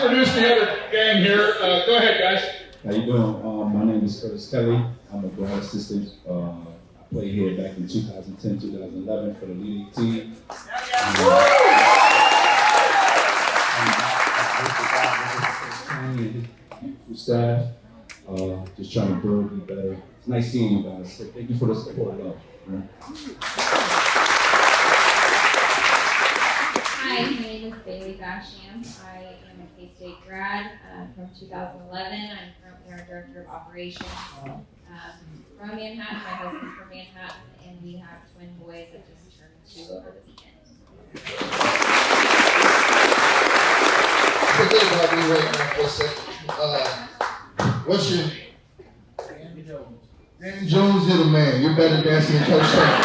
introduce the other gang here. Go ahead, guys. How you doing? My name is Curtis Kelley. I'm a grad assistant. I played here back in 2010, 2011 for the leading team. Staff, just trying to build and be better. It's nice seeing you guys. So thank you for the support. Hi, my name is Bailey Bachamp. I am a K-State grad from 2011. I'm currently our Director of Operations from Manhattan. My husband's from Manhattan, and we have twin boys that just turned 2 over the weekend. Forget about me right now for a second. What's your name? Danny Jones, you're the man. You're better dancing than Coach Tang.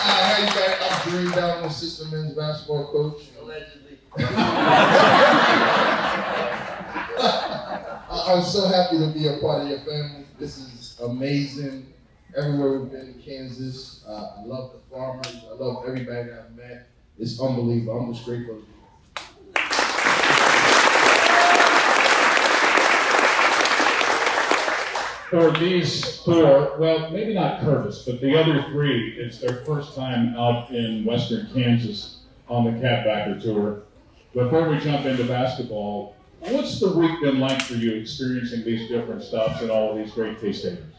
How you guys? I'm Jareem Dowling, assistant men's basketball coach. Allegedly. I'm so happy to be a part of your family. This is amazing. Everywhere we've been in Kansas, I love the farmers. I love everybody that I've met. It's unbelievable. I'm just grateful to be here. For these 4, well, maybe not Curtis, but the other 3, it's their first time out in Western Kansas on the Catbacker Tour. Before we jump into basketball, what's the week been like for you experiencing these different stops and all of these great K-Staters?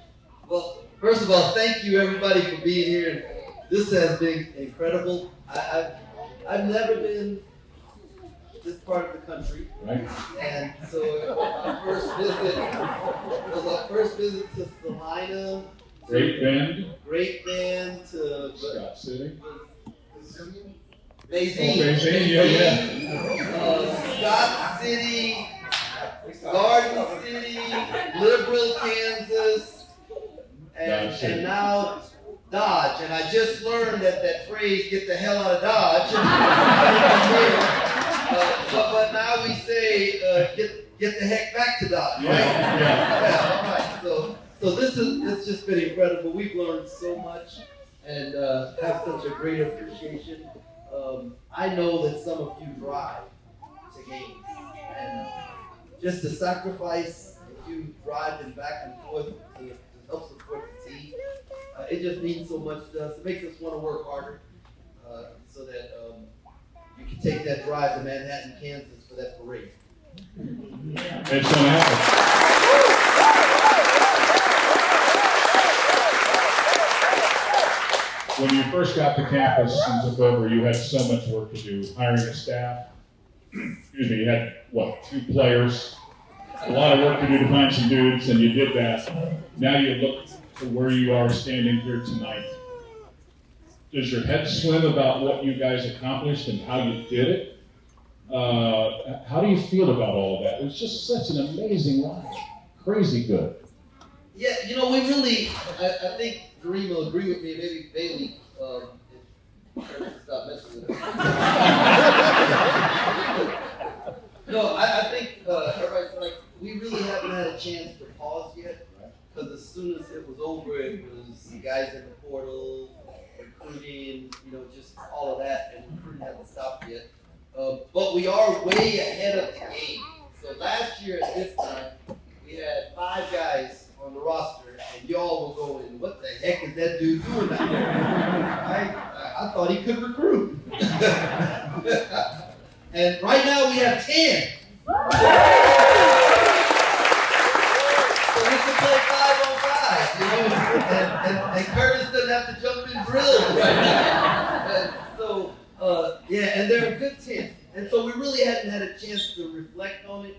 Well, first of all, thank you everybody for being here. This has been incredible. I've never been this part of the country, right? And so our first visit to Salina, Great Bend to Scott City, Beijing, yeah. Scott City, Garden City, Liberal, Kansas, and now Dodge. And I just learned that phrase, get the hell out of Dodge. But now we say, get the heck back to Dodge, right? Yeah. All right. So it's just been incredible. We've learned so much and have such a great appreciation. I know that some of you drive to games, and just the sacrifice if you driving back and forth to help support the team, it just means so much to us. It makes us want to work harder so that you can take that drive to Manhattan, Kansas for that parade. It's going to happen. When you first got to campus and took over, you had so much work to do, hiring a staff. Excuse me, you had, 2 players, a lot of work to do to find some dudes, and you did that. Now you look to where you are standing here tonight. Does your head swim about what you guys accomplished and how you did it? How do you feel about all of that? It was just such an amazing ride. Crazy good. Yeah, we really, I think Jareem will agree with me, maybe Bailey, stop messing with him. No, I think everybody's like, we really haven't had a chance to pause yet, because as soon as it was over, it was the guys in the portal, recruiting, just all of that, and recruiting hasn't stopped yet. But we are way ahead of the game. So last year at this time, we had 5 guys on the roster, and y'all were going, what the heck is that dude doing out there? I thought he could recruit. And right now we have 10. So we can play 5-on-5, and Curtis doesn't have to jump in drills right now. And so, and they're a good 10. And so we really hadn't had a chance to reflect on it.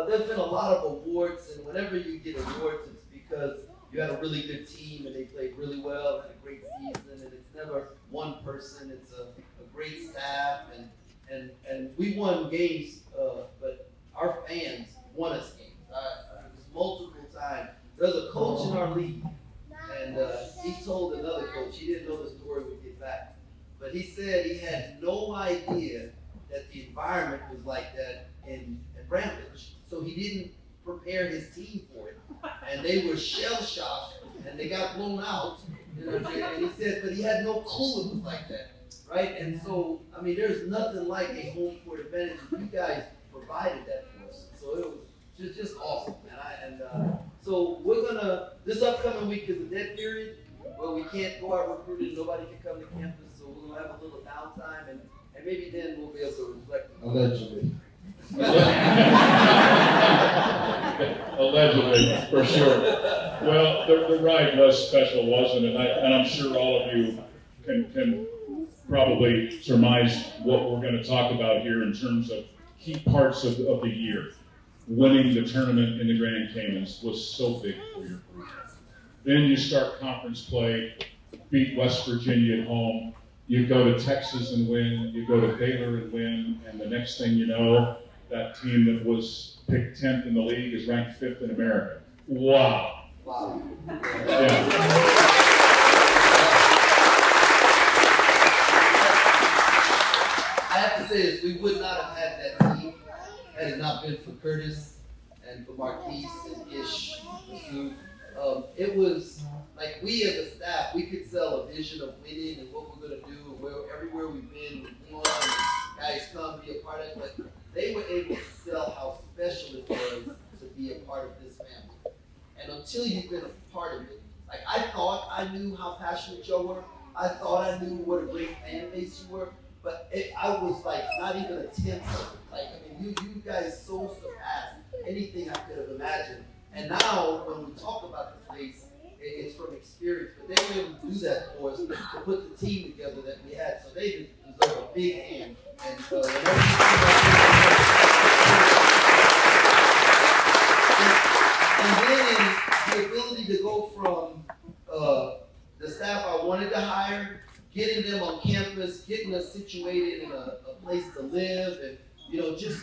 There's been a lot of awards, and whenever you get awards, it's because you had a really good team and they played really well, had a great season, and it's never one person, it's a great staff, and we won games, but our fans won us games. It was multiple times. There's a coach in our league, and he told another coach, he didn't know the story would get back, but he said he had no idea that the environment was like that in Bramlage, so he didn't prepare his team for it, and they were shell-shocked, and they got blown out, and he said, but he had no clue it was like that. right? And so, I mean, there's nothing like a home court advantage. You guys provided that for us. So it was just awesome, man. So we're gonna, this upcoming week is a dead period where we can't go out recruiting, nobody can come to campus, so we're gonna have a little downtime, and maybe then we'll be able to reflect on that. Allegedly. Allegedly, for sure. Well, the ride was special, wasn't it? And I'm sure all of you can probably surmise what we're going to talk about here in terms of key parts of the year. Winning the tournament in the Grand Caymans was so big for your group. Then you start conference play, beat West Virginia at home. You go to Texas and win. You go to Baylor and win. And the next thing you know, that team that was picked 10th in the league is ranked 5th in America. Wow. Wow. Yeah. I have to say this, we would not have had that team had it not been for Curtis and for Marquise and Ish. It was like we as a staff, we could sell a vision of winning and what we're going to do and where everywhere we've been, we won, and guys come be a part of it. But they were able to sell how special it was to be a part of this family. And until you've been a part of it, like I thought I knew how passionate y'all were. I thought I knew what a great fan base you were. But I was like not even a tenth of it. Like, I mean, you guys so surpassed anything I could have imagined. And now when we talk about the place, it's from experience. But they were able to do that for us, to put the team together that we had. So they deserve a big hand. And and then the ability to go from the staff I wanted to hire, getting them on campus, getting us situated in a place to live, and just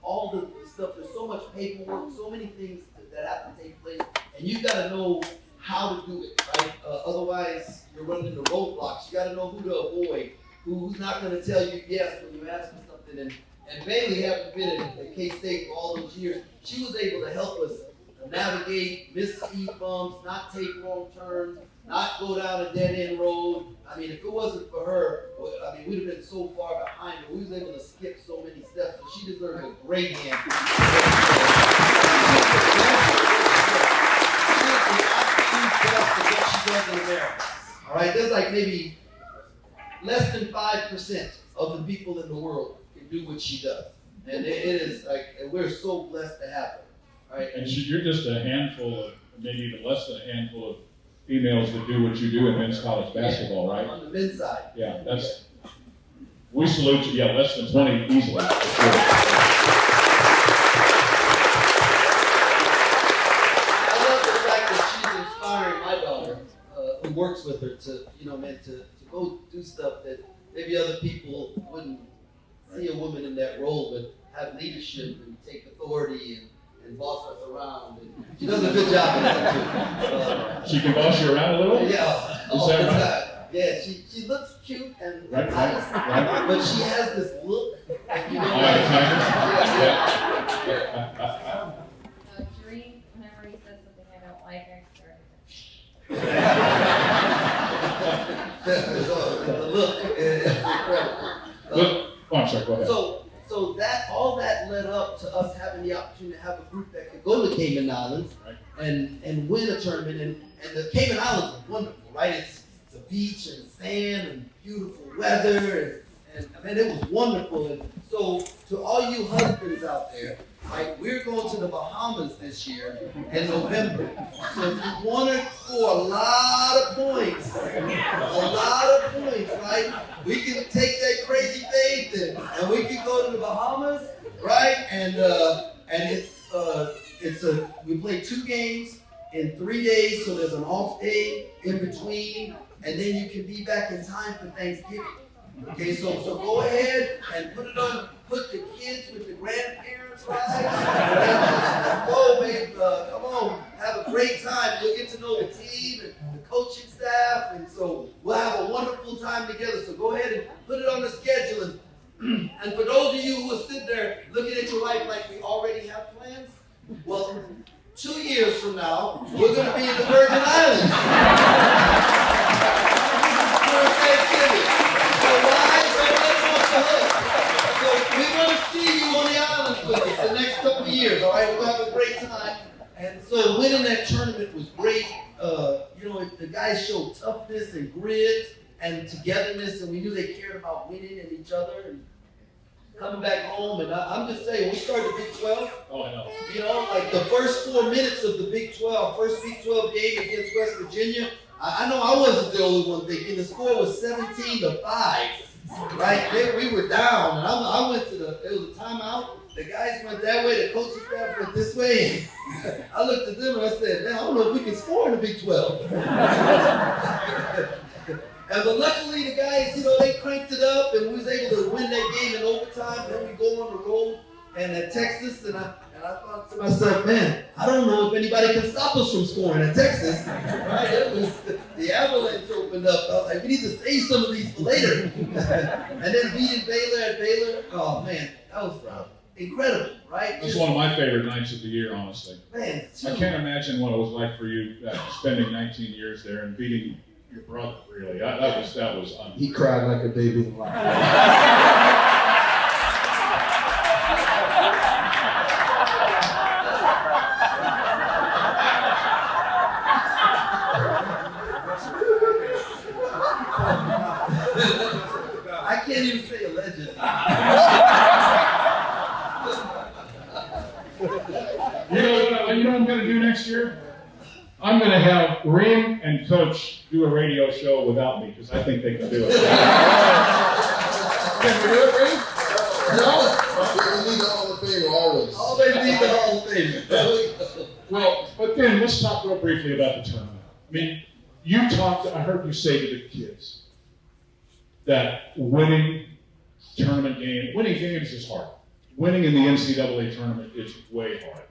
all the stuff. There's so much paperwork, so many things that have to take place, and you got to know how to do it, right? Otherwise, you're running into roadblocks. You got to know who to avoid, who's not going to tell you yes when you ask for something. And Bailey, having been at K-State for all those years, she was able to help us navigate, miss speed bumps, not take wrong turns, not go down a dead-end road. I mean, if it wasn't for her, I mean, we'd have been so far behind, but we was able to skip so many steps, so she deserves a great hand. She is the absolute best of what she does in America. All right, there's like maybe less than 5% of the people in the world can do what she does. And it is like, and we're so blessed to have her. All right? And you're just a handful of, maybe even less than a handful of females that do what you do in men's college basketball, right? On the men's side. Yeah, we salute you. Yeah, less than 20 easily. For sure. I love the fact that she's inspiring my daughter, who works with her, to go do stuff that maybe other people wouldn't see a woman in that role, but have leadership and take authority and boss us around. And she does a good job of that too. She can boss you around a little? Yeah. Is that right? Yeah, she looks cute and Right. but she has this look. Yeah. Jareem, whenever he says something I don't like, I start The look is incredible. Oh, I'm sorry, go ahead. So that all that led up to us having the opportunity to have a group that could go to Cayman Islands and win a tournament. And the Cayman Islands are wonderful, right? It's the beach and sand and beautiful weather, and I mean, it was wonderful. And so to all you husbands out there, right, we're going to the Bahamas this year in November. So if you want to score a lot of points, right, we can take that crazy faith and we can go to the Bahamas, right? And we play 2 games in 3 days, so there's an off day in between, and then you can be back in time for Thanksgiving. Okay, so go ahead and put the kids with the grandparents, right? Let's go, babe. Come on, have a great time. You'll get to know the team and the coaching staff, and so we'll have a wonderful time together. So go ahead and put it on the schedule. And for those of you who are sitting there looking at your life like we already have plans, well, 2 years from now, we're going to be in the Virgin Islands. For Thanksgiving. So why So winning that tournament was great. The guys showed toughness and grit and togetherness, and we knew they cared about winning and each other and coming back home. And I'm just saying, we started the Big 12. Oh, I know. Like the first 4 minutes of the Big 12, first Big 12 game against West Virginia, I know I wasn't the only one thinking. The score was 17-5, right? We were down, and I went to it was a timeout. The guys went that way, the coaching staff went this way. I looked at them and I said, man, I don't know if we can score in the Big 12. But luckily the guys, they cranked it up and we was able to win that game in overtime. Then we go on the road and at Texas, and I thought to myself, man, I don't know if anybody can stop us from scoring at Texas. Right? It was the avalanche opened up. I was like, we need to save some of these for later. And then beating Baylor at Baylor, oh man, that was incredible, right? That's one of my favorite nights of the year, honestly. Man, I can't imagine what it was like for you spending 19 years there and beating your brother, really. That was unreal. He cried like a baby in life. I can't even say a legend. You know what I'm going to do next year? I'm going to have Reem and Coach do a radio show without me because I think they can do it. Can we do it, Reem? No. We need the Hall of Fame always. Always need the Hall of Fame. Well, but then let's talk real briefly about the tournament. I mean, I heard you say to the kids that winning games is hard. Winning in the NCAA tournament is way hard.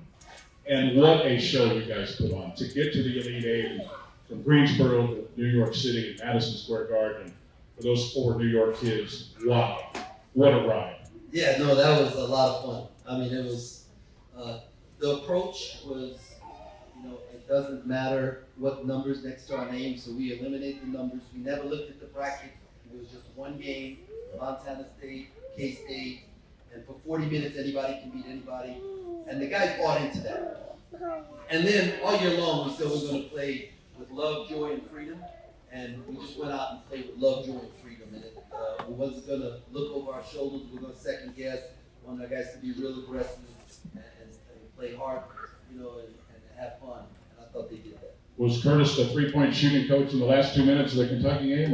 And what a show you guys put on. To get to the Elite Eight from Greensboro to New York City and Madison Square Garden, for those 4 New York kids, wow, what a ride. Yeah, no, that was a lot of fun. I mean, it was, the approach was, it doesn't matter what numbers next to our name, so we eliminate the numbers. We never looked at the bracket. It was just one game, Montana State, K-State, and for 40 minutes, anybody can beat anybody. And the guys bought into that. And then all year long, we said we're going to play with love, joy, and freedom. And we just went out and played with love, joy, and freedom. And we wasn't going to look over our shoulders. We were going to second guess. We wanted our guys to be real aggressive and play hard, and have fun. And I thought they did that. Was Curtis the 3-point shooting coach in the last 2 minutes of the Kentucky game?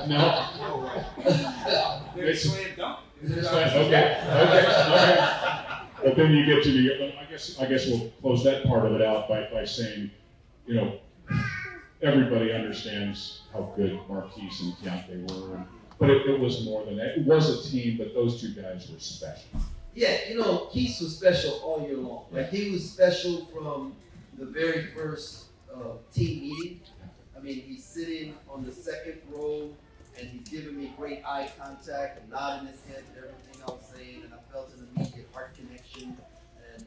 No? They're slam dunk. Okay. But then you get to the. I guess we'll close that part of it out by saying, everybody understands how good Marquise and Keontae were, but it was more than that. It was a team, but those 2 guys were special. Yeah, Keith was special all year long. Like, he was special from the very first team meeting. I mean, he's sitting on the second row, and he's giving me great eye contact and nodding his head to everything I was saying, and I felt an immediate heart connection. And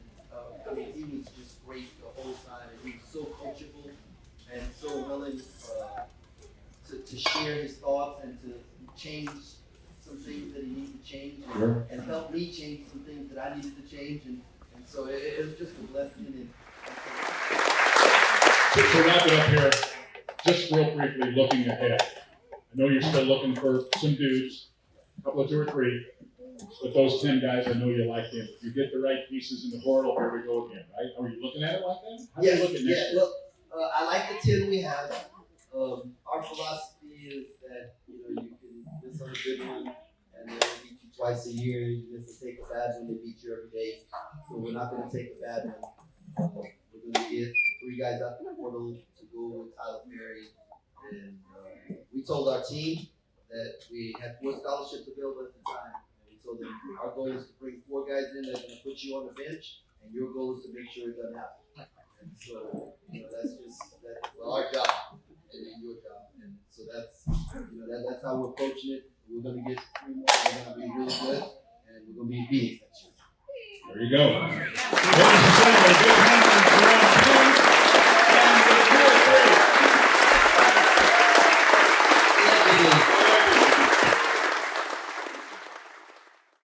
he was just great the whole time, and he was so coachable and so willing to share his thoughts and to change some things that he needed to change and help me change some things that I needed to change. And so it was just a blessing. To wrap it up here, just real briefly, looking ahead. I know you're still looking for some dudes, a couple of 2 or 3, but those 10 guys, I know you like them. If you get the right pieces in the portal, here we go again, right? Are you looking at it like that? How do you look at next year? Look, I like the 10 we have. Our philosophy is that, you can miss on a good one, and then they beat you twice a year. You miss and take a bad one, they beat you every day. So we're not going to take a bad one. We're going to get 3 guys out the portal to go with Tyler Perry. And we told our team that we had 4 scholarships available at the time. And we told them our goal is to bring 4 guys in that are going to put you on the bench, and your goal is to make sure it doesn't happen. And so, that's our job, and then your job. And so that's how we're approaching it. We're going to get 3 more. We're going to be really good, and we're going to be beating next year. There you go. Ladies and gentlemen, a good hand for Jerome Tang and the 2 or 3.